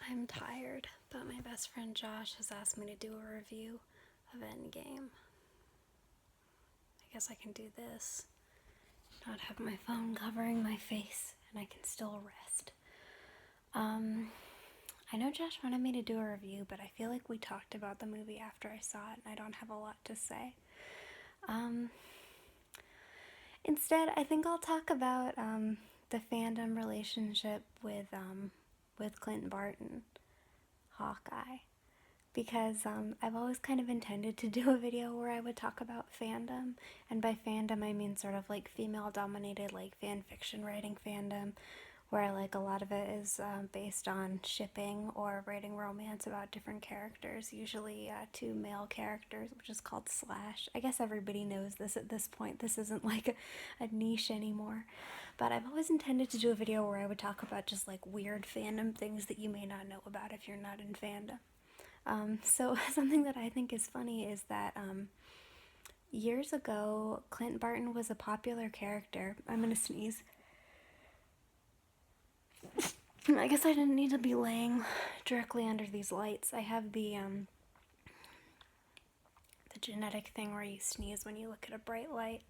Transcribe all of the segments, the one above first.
I'm tired, but my best friend Josh has asked me to do a review of Endgame. I guess I can do this, not have my phone covering my face, and I can still rest. I know Josh wanted me to do a review, but I feel like we talked about the movie after I saw it, and I don't have a lot to say. Instead, I think I'll talk about the fandom relationship with Clint Barton, Hawkeye, because I've always kind of intended to do a video where I would talk about fandom, and by fandom I mean sort of like female dominated like fan fiction writing fandom, where like a lot of it is based on shipping or writing romance about different characters, usually two male characters, which is called slash. I guess everybody knows this at this point. This isn't like a niche anymore. But I've always intended to do a video where I would talk about just like weird fandom things that you may not know about if you're not in fandom. So something that I think is funny is that years ago, Clint Barton was a popular character. I'm gonna sneeze. I guess I didn't need to be laying directly under these lights. I have the genetic thing where you sneeze when you look at a bright light.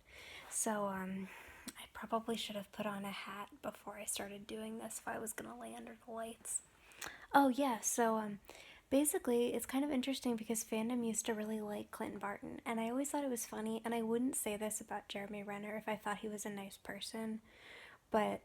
So I probably should have put on a hat before I started doing this if I was gonna lay under the lights. Oh yeah, so basically it's kind of interesting because fandom used to really like Clint Barton, and I always thought it was funny, and I wouldn't say this about Jeremy Renner if I thought he was a nice person, but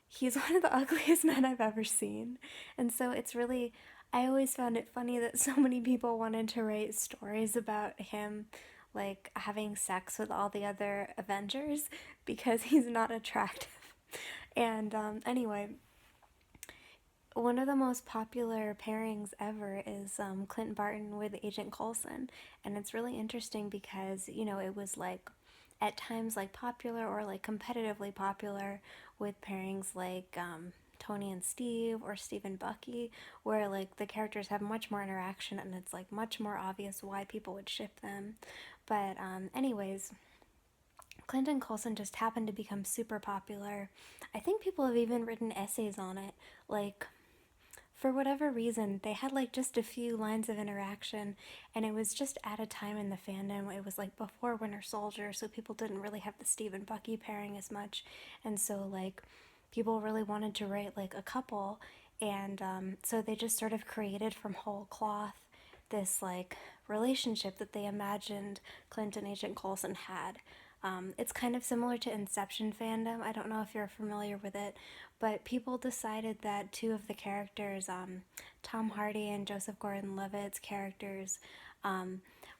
he's one of the ugliest men I've ever seen. And so it's really, I always found it funny that so many people wanted to write stories about him like having sex with all the other Avengers because he's not attractive. And anyway, one of the most popular pairings ever is Clint Barton with Agent Coulson. And it's really interesting because, you know, it was like at times like popular or like competitively popular with pairings like Tony and Steve or Steve and Bucky, where like the characters have much more interaction and it's like much more obvious why people would ship them. But anyways, Clint and Coulson just happened to become super popular. I think people have even written essays on it. Like, for whatever reason, they had like just a few lines of interaction, and it was just at a time in the fandom. It was like before Winter Soldier, so people didn't really have the Steve and Bucky pairing as much, and so like people really wanted to write like a couple, and so they just sort of created from whole cloth this like relationship that they imagined Clint and Agent Coulson had. It's kind of similar to Inception fandom. I don't know if you're familiar with it, but people decided that two of the characters, Tom Hardy and Joseph Gordon-Levitt's characters,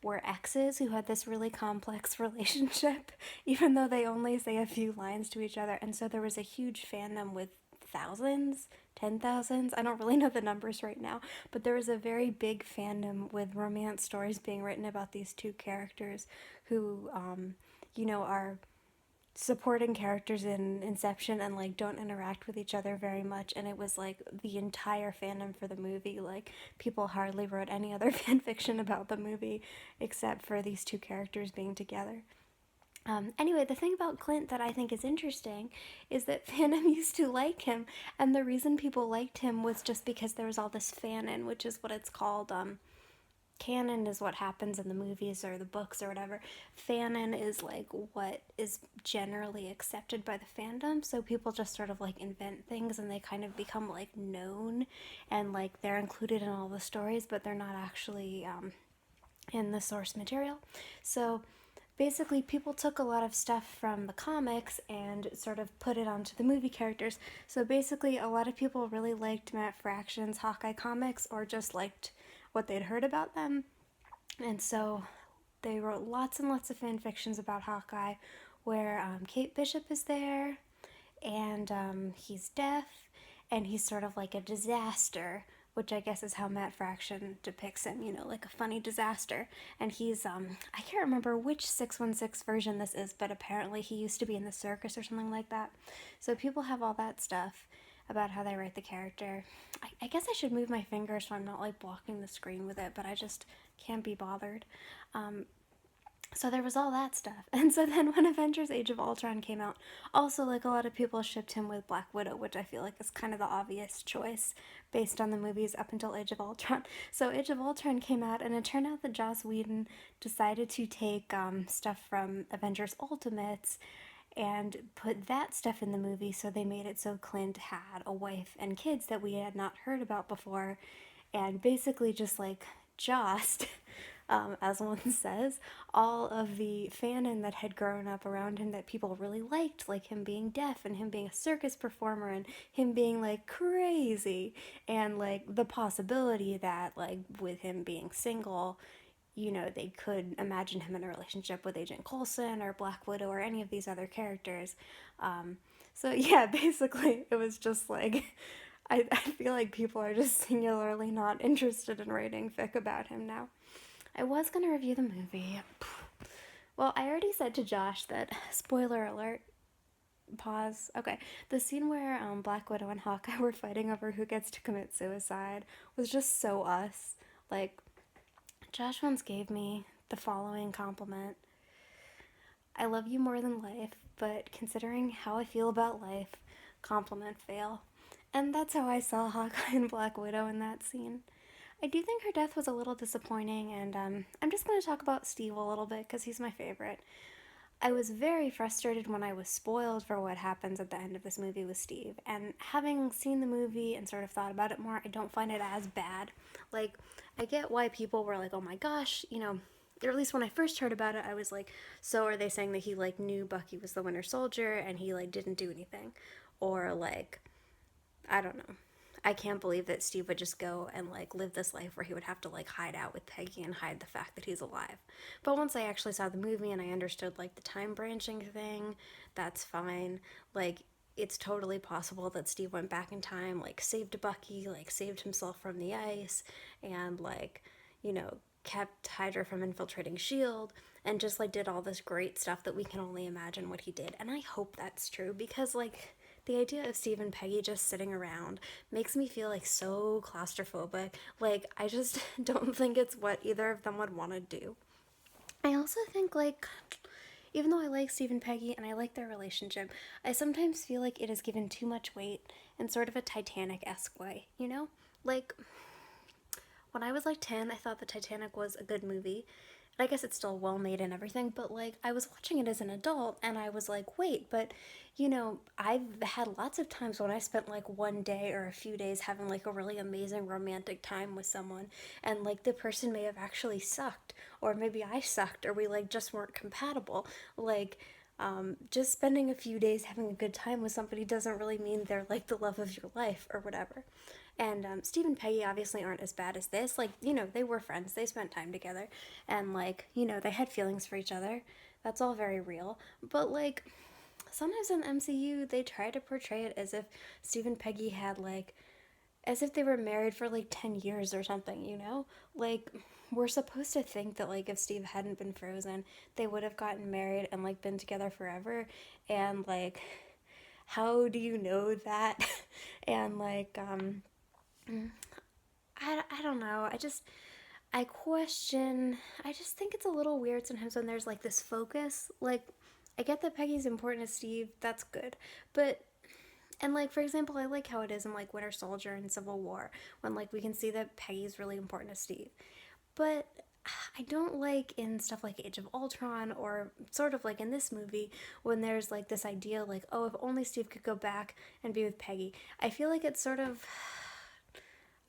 were exes who had this really complex relationship, even though they only say a few lines to each other. And so there was a huge fandom with thousands, 10,000s. I don't really know the numbers right now, but there was a very big fandom with romance stories being written about these two characters who, you know, are supporting characters in Inception and like don't interact with each other very much, and it was like the entire fandom for the movie. Like people hardly wrote any other fan fiction about the movie except for these two characters being together. Anyway, the thing about Clint that I think is interesting is that fandom used to like him, and the reason people liked him was just because there was all this fanon, which is what it's called. Canon is what happens in the movies or the books or whatever. Fanon is like what is generally accepted by the fandom. So people just sort of like invent things and they kind of become like known and like they're included in all the stories, but they're not actually in the source material. So basically people took a lot of stuff from the comics and sort of put it onto the movie characters. So basically a lot of people really liked Matt Fraction's Hawkeye comics or just liked what they'd heard about them. And so they wrote lots and lots of fan fictions about Hawkeye where Kate Bishop is there and he's deaf and he's sort of like a disaster, which I guess is how Matt Fraction depicts him, you know, like a funny disaster. And he's, I can't remember which 616 version this is, but apparently he used to be in the circus or something like that. So people have all that stuff about how they write the character. I guess I should move my finger so I'm not like blocking the screen with it, but I just can't be bothered. So there was all that stuff. And so then when Avengers Age of Ultron came out, also like a lot of people shipped him with Black Widow, which I feel like is kind of the obvious choice based on the movies up until Age of Ultron. So Age of Ultron came out, and it turned out that Joss Whedon decided to take stuff from Avengers Ultimates and put that stuff in the movie, so they made it so Clint had a wife and kids that we had not heard about before, and basically just like Jost, as one says, all of the fanon that had grown up around him that people really liked, like him being deaf and him being a circus performer and him being like crazy, and like the possibility that, like, with him being single, they could imagine him in a relationship with Agent Coulson or Black Widow or any of these other characters. So, yeah, basically, it was just like, I feel like people are just singularly not interested in writing fic about him now. I was going to review the movie. Well, I already said to Josh that, spoiler alert, pause. Okay, the scene where Black Widow and Hawkeye were fighting over who gets to commit suicide was just so us. Like, Josh once gave me the following compliment: I love you more than life, but considering how I feel about life, compliment fail. And that's how I saw Hawkeye and Black Widow in that scene. I do think her death was a little disappointing, and I'm just going to talk about Steve a little bit because he's my favorite. I was very frustrated when I was spoiled for what happens at the end of this movie with Steve. And having seen the movie and sort of thought about it more, I don't find it as bad. Like, I get why people were like, oh my gosh, or at least when I first heard about it, I was like, so are they saying that he, like, knew Bucky was the Winter Soldier and he, like, didn't do anything? Or, like, I don't know. I can't believe that Steve would just go and like live this life where he would have to like hide out with Peggy and hide the fact that he's alive. But once I actually saw the movie and I understood like the time branching thing, that's fine. Like, it's totally possible that Steve went back in time, like saved Bucky, like saved himself from the ice, and like, kept Hydra from infiltrating Shield, and just like did all this great stuff that we can only imagine what he did. And I hope that's true, because like the idea of Steve and Peggy just sitting around makes me feel like so claustrophobic. Like, I just don't think it's what either of them would want to do. I also think, like, even though I like Steve and Peggy and I like their relationship, I sometimes feel like it is given too much weight in sort of a Titanic-esque way, you know? Like, when I was like 10, I thought the Titanic was a good movie. And I guess it's still well made and everything, but like I was watching it as an adult and I was like, wait, but I've had lots of times when I spent like one day or a few days having like a really amazing romantic time with someone, and like the person may have actually sucked, or maybe I sucked, or we like just weren't compatible. Like, just spending a few days having a good time with somebody doesn't really mean they're like the love of your life or whatever. And Steve and Peggy obviously aren't as bad as this. Like, they were friends, they spent time together, and like, they had feelings for each other. That's all very real. But like, sometimes in the MCU, they try to portray it as if Steve and Peggy had like, as if they were married for like 10 years or something. Like, we're supposed to think that like if Steve hadn't been frozen, they would have gotten married and like been together forever. And like, how do you know that? And like, I don't know. I just think it's a little weird sometimes when there's like this focus. Like, I get that Peggy's important to Steve, that's good. But, and like, for example, I like how it is in like Winter Soldier and Civil War, when like we can see that Peggy's really important to Steve. But I don't like in stuff like Age of Ultron, or sort of like in this movie, when there's like this idea like, oh, if only Steve could go back and be with Peggy. I feel like it's sort of,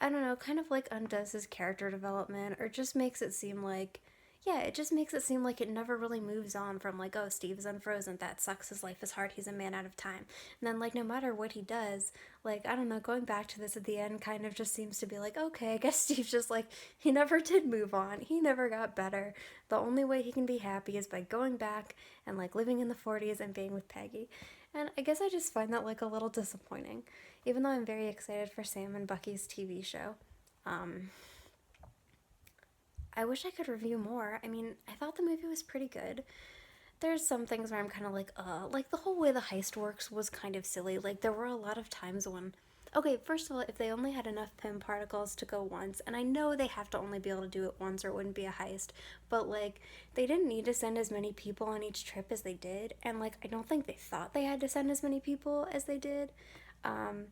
I don't know, kind of like undoes his character development, or just makes it seem like, yeah, it just makes it seem like it never really moves on from like, oh, Steve's unfrozen, that sucks, his life is hard, he's a man out of time. And then like, no matter what he does, like, I don't know, going back to this at the end kind of just seems to be like, okay, I guess Steve's just like, he never did move on, he never got better. The only way he can be happy is by going back and like living in the 40s and being with Peggy. And I guess I just find that like a little disappointing, even though I'm very excited for Sam and Bucky's TV show. Um, I wish I could review more. I mean, I thought the movie was pretty good. There's some things where I'm kind of like the whole way the heist works was kind of silly. Like, there were a lot of times when, Okay, first of all, if they only had enough Pym particles to go once, and I know they have to only be able to do it once or it wouldn't be a heist, but like, they didn't need to send as many people on each trip as they did, and like, I don't think they thought they had to send as many people as they did. Um,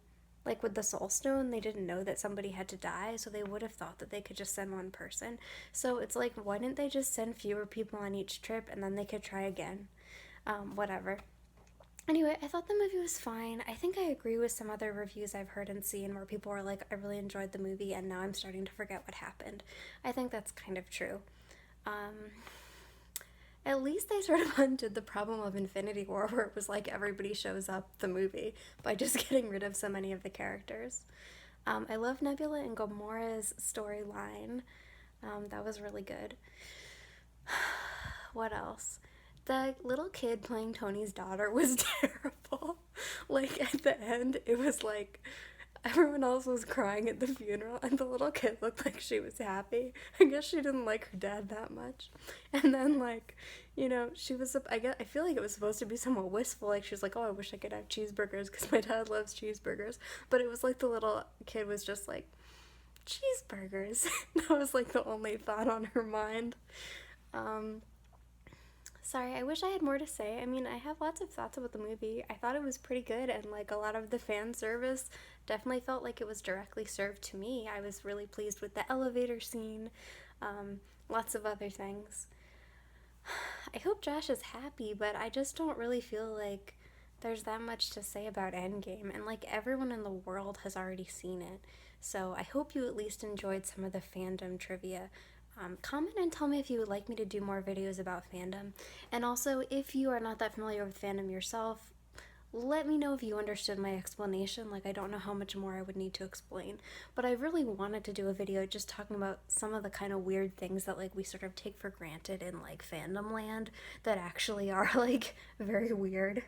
like with the Soul Stone, they didn't know that somebody had to die, so they would have thought that they could just send one person. So it's like, why didn't they just send fewer people on each trip and then they could try again? Whatever. Anyway, I thought the movie was fine. I think I agree with some other reviews I've heard and seen where people were like, I really enjoyed the movie and now I'm starting to forget what happened. I think that's kind of true. Um, at least they sort of undid the problem of Infinity War where it was like everybody shows up the movie by just getting rid of so many of the characters. I love Nebula and Gamora's storyline. That was really good. What else? The little kid playing Tony's daughter was terrible. Like at the end, it was like everyone else was crying at the funeral, and the little kid looked like she was happy. I guess she didn't like her dad that much. And then, like, she was, I feel like it was supposed to be somewhat wistful. Like, she was like, oh, I wish I could have cheeseburgers because my dad loves cheeseburgers. But it was like the little kid was just like, cheeseburgers. That was like the only thought on her mind. Um, Sorry, I wish I had more to say. I mean, I have lots of thoughts about the movie. I thought it was pretty good, and like a lot of the fan service definitely felt like it was directly served to me. I was really pleased with the elevator scene, lots of other things. I hope Josh is happy, but I just don't really feel like there's that much to say about Endgame, and like everyone in the world has already seen it. So I hope you at least enjoyed some of the fandom trivia. Comment and tell me if you would like me to do more videos about fandom. And also, if you are not that familiar with fandom yourself, let me know if you understood my explanation. Like, I don't know how much more I would need to explain. But I really wanted to do a video just talking about some of the kind of weird things that, like, we sort of take for granted in, like, fandom land that actually are, like, very weird.